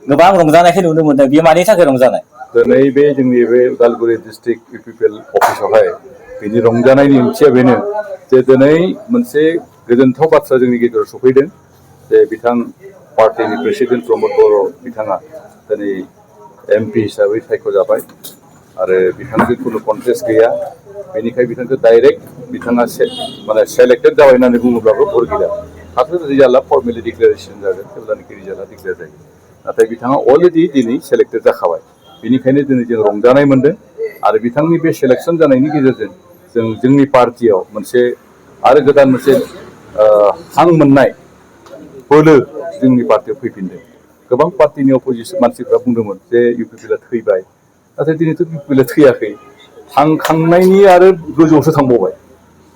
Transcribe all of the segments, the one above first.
गोबां रंजानायखौ नुनो मोनदों। बेयो मानि थाखाय रंजानाय? दिनै बे जोंनि बे उदालगुरि डिस्ट्रिक्ट इउपिपिएल अफिसावहाय बिनि रंजानायनि ओंथिया बेनो जे दिनै मोनसे गोजोनथाव बाथ्रा जोंनि गेजेराव सफैदों जे बिथां पार्टिनि प्रेसिडेन्ट प्रमद बर' बिथाङा दिनै एमपि हिसाबै सायख'जाबाय आरो बिथांजों खुनु कन्टेस्ट गैया। बेनिखाय बिथांखौ डाइरेक्ट बिथाङा माने सेलेक्टेड जाबाय होननानै बुङोब्लाबो भुल गैया। दाथ' रिजाल्टआ फर्मेलि डिक्लेरेसन जागोन जेब्लानाखि रिजाल्टआ डिक्लेयार जायो। नाथाय बिथाङा अलरेडि दिनै सेलेक्टेड जाखाबाय। बेनिखायनो दिनै जों रंजानाय मोनदों आरो बिथांनि बे सेलेक्सन जानायनि गेजेरजों जों जोंनि पार्टियाव मोनसे आरो गोदान मोनसे हां मोननाय बोलो जोंनि पार्टियाव फैफिनदों। गोबां पार्टिनि अपोजिसन मानसिफ्रा बुंदोंमोन जे इउपिपिएलआ थैबाय, नाथाय दिनैथ' इउपिपिएलआ थैयाखै, थांखांनायनि आरो गोजौआवसो थांबावबाय।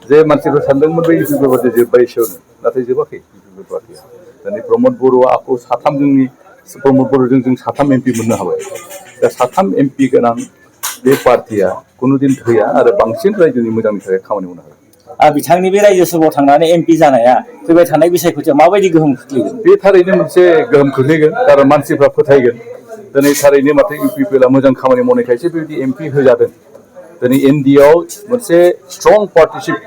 जे मानसिफ्रा सानदोंमोन बे इउपिपिएल पार्टिया जोब्बाय एसेयावनो, नाथाय जोबाखै इउपिपिएल पार्टिया। दिनै प्रमद बर'आ आखौ साथाम जोंनि प्रमद बर'जों जों साथाम एमपि मोननो हाबाय। दा साथाम एमपि गोनां बे पार्टिया कुनुदिन थैया आरो बांसिन रायजोनि मोजांनि थाखाय खामानि मावनो हागोन। बिथांनि बे रायजो सभायाव थांनानै एमपि जानाया फैबाय थानाय बिसायख'थियाव माबायदि गोहोम खोख्लैगोन? बे थारैनो मोनसे गोहोम खोख्लैगोन आरो मानसिफ्रा फोथायगोन। दिनै थारैनो माथो इउपिपिएलआ मोजां खामानि मावनायखायसो बेबायदि एमपि होजादों। दिनै एनडिएआव मोनसे स्ट्रं पार्टिसिप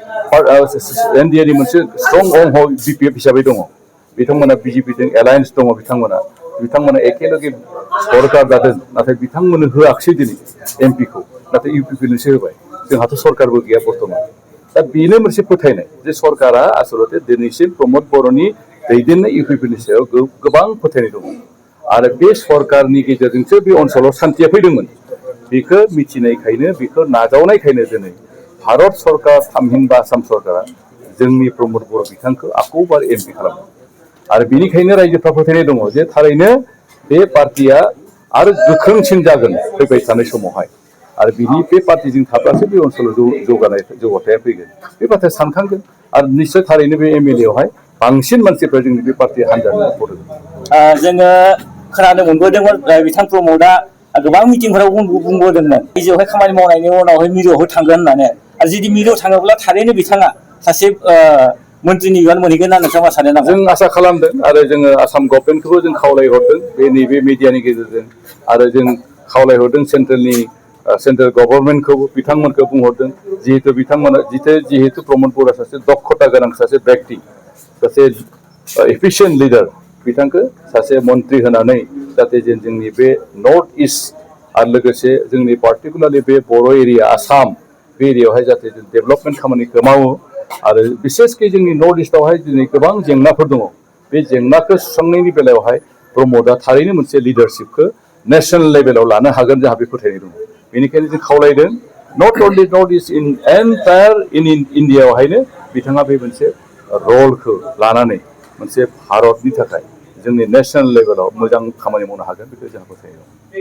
एनडिएनि मोनसे स्ट्रं अंग बिपिएफ हिसाबै दङ। बिथांमोना बिजेपिजों एलायन्स दङ। बिथांमोना एखेलगे सरकार जादों, नाथाय बिथांमोननो होआखिसै दिनै एमपिखौ, नाथाय इउपिपिएलनोसो होबाय। जोंहाथ' सरकारबो गैया बर्थमान। दा बेनो मोनसे फोथायनाय जे सरकारा आसलते दिनैसिम प्रमद बर'नि दैदेननाय इउपिपिएलनि सायाव गोबां फोथायनाय दङ आरो बे सरकारनि गेजेरजोंसो बे ओनसोलाव सान्थिया फैदोंमोन। बेखौ मिथिनायखायनो, बेखौ नाजावनायखायनो दिनै भारत सरकार थामहिनबा आसाम सरकारा जोंनि प्रमद बर' बिथांखौ आखौबार एमपि खालामदों आरो बेनिखायनो रायजोफ्रा फोथायनाय दङ जे थारैनो बे पार्टिया आरो गोख्रोंसिन जागोन फैबाय थानाय समावहाय आरो बे पार्टिजों थाब्लासो बे ओनसोलाव जौगाथाया फैगोन। बे बाथ्राया सानखांगोन आरो निश्चय थारैनो बे एमएलएआवहाय बांसिन मानसिफ्रा जोंनि बे पार्टि हान्जानि भट होगोन। जोङो खोनानो मोनबोदोंमोन बिथां प्रमदआ गोबां मिटिंफोराव बुंबोदोंमोन रायजोआवहाय खामानि मावनायनि उनावहाय मिरुआवहाय थांगोन होननानै। आरो जुदि मिरुआव थाङोब्ला थारैनो बिथाङा सासे मन्त्रिनि बिबान मोनहैगोन होनना नोंथाङा सानो नामा? जों आसा खालामदों आरो जोङो आसाम गभर्नमेन्टखौबो जों खावलायहरदों बे नैबे मिडियानि गेजेरजों आरो जों खावलायहरदों सेन्ट्रेल गभर्नमेन्टखौबो बिथांमोनखौ बुंहरदों जिहेतु बिथांमोना जिहेतु प्रमद बर'आ सासे दक्षता गोनां सासे व्यक्ति, सासे एफिसियेन्ट लिडार, बिथांखौ सासे मन्त्रि होनानै जाहाथे जोंनि बे नर्थ इस्ट आरो लोगोसे जोंनि पार्टिकुलारलि बे बर' एरिया आसाम बे एरियायावहाय जाहाथे जों डेभेलपमेन्ट खामानिखौ मावो आरो बिसेसकि जोंनि नर्थ इस्टआवहाय दिनै गोबां जेंनाफोर दङ। बे जेंनाखौ सुस्रांनायनि बेलायावहाय प्रमदआ थारैनो मोनसे लिडारशिपखौ नेसनेल लेभेलाव लानो हागोन जोंहा बे फोथायनाय दङ। बेनिखायनो जों खावलायदों not only north east entire इन्डियायावहायनो बिथाङा बे मोनसे रलखौ लानानै मोनसे भारतनि थाखाय जोंनि नेसनेल लेभेलाव मोजां खामानि मावनो हागोन बेखौ जोंहा फोथायनाय दं।